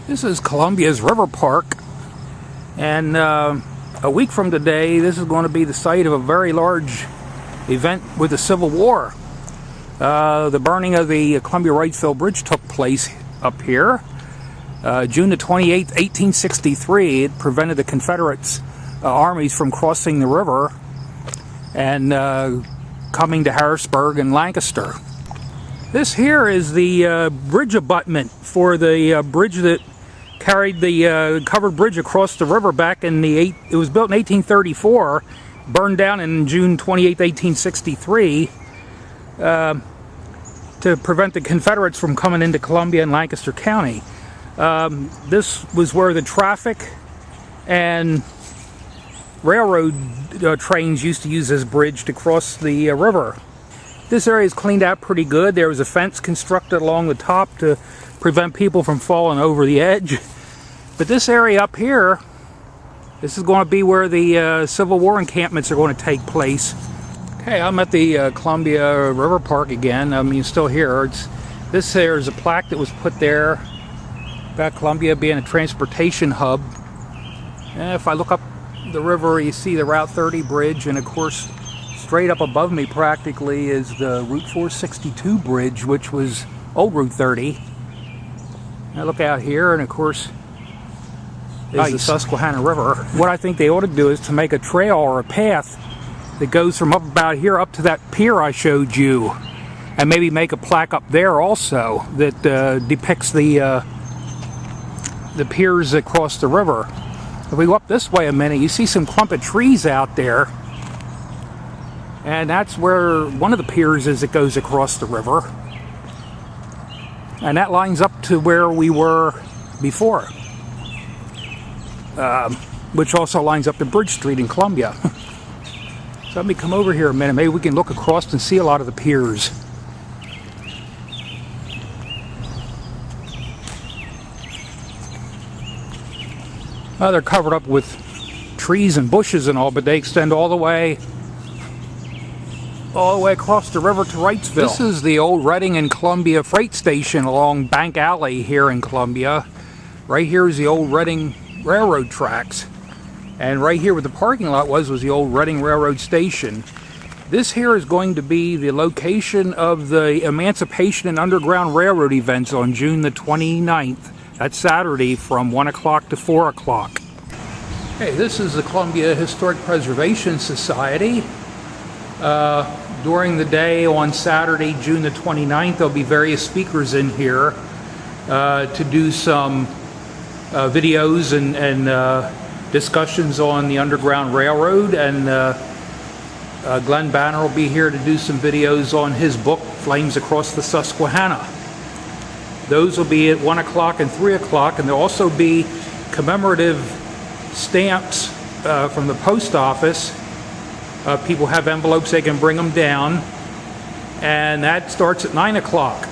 This is Columbia's River Park, and a week from today this is going to be the site of a very large event with the Civil War. The burning of the Columbia-Wrightsville Bridge took place up here. June the 28th, 1863. It prevented the Confederate armies from crossing the river and coming to Harrisburg and Lancaster. This here is the bridge abutment for the bridge that carried the covered bridge across the river back in it was built in 1834, burned down in June 28, 1863, to prevent the Confederates from coming into Columbia and Lancaster County. This was where the traffic and railroad trains used to use this bridge to cross the river. This area is cleaned out pretty good. There was a fence constructed along the top to prevent people from falling over the edge. But this area up here, this is going to be where the Civil War encampments are going to take place. Okay, I'm at the Columbia River Park again. I mean, still here. This here is a plaque that was put there about Columbia being a transportation hub. And if I look up the river, you see the Route 30 bridge, and of course, straight up above me practically is the Route 462 bridge, which was old Route 30. I look out here, and of course, is the Susquehanna River. What I think they ought to do is to make a trail or a path that goes from up about here up to that pier I showed you, and maybe make a plaque up there also that depicts the piers that cross the river. If we go up this way a minute, you see some clump of trees out there, and that's where one of the piers is that goes across the river, and that lines up to where we were before, which also lines up to Bridge Street in Columbia. So let me come over here a minute. Maybe we can look across and see a lot of the piers. Well, they're covered up with trees and bushes and all, but they extend all the way across the river to Wrightsville. This is the old Reading and Columbia freight station along Bank Alley here in Columbia. Right here is the old Reading railroad tracks, and right here where the parking lot was the old Reading Railroad Station. This here is going to be the location of the Emancipation and Underground Railroad events on June the 29th. That's Saturday from 1 o'clock to 4 o'clock. Hey, this is the Columbia Historic Preservation Society. During the day on Saturday, June the 29th, there'll be various speakers in here to do some videos and discussions on the Underground Railroad, and Glenn Banner will be here to do some videos on his book, Flames Across the Susquehanna. Those will be at 1 o'clock and 3 o'clock, and there'll also be commemorative stamps from the post office. People have envelopes, they can bring them down, and that starts at 9 o'clock.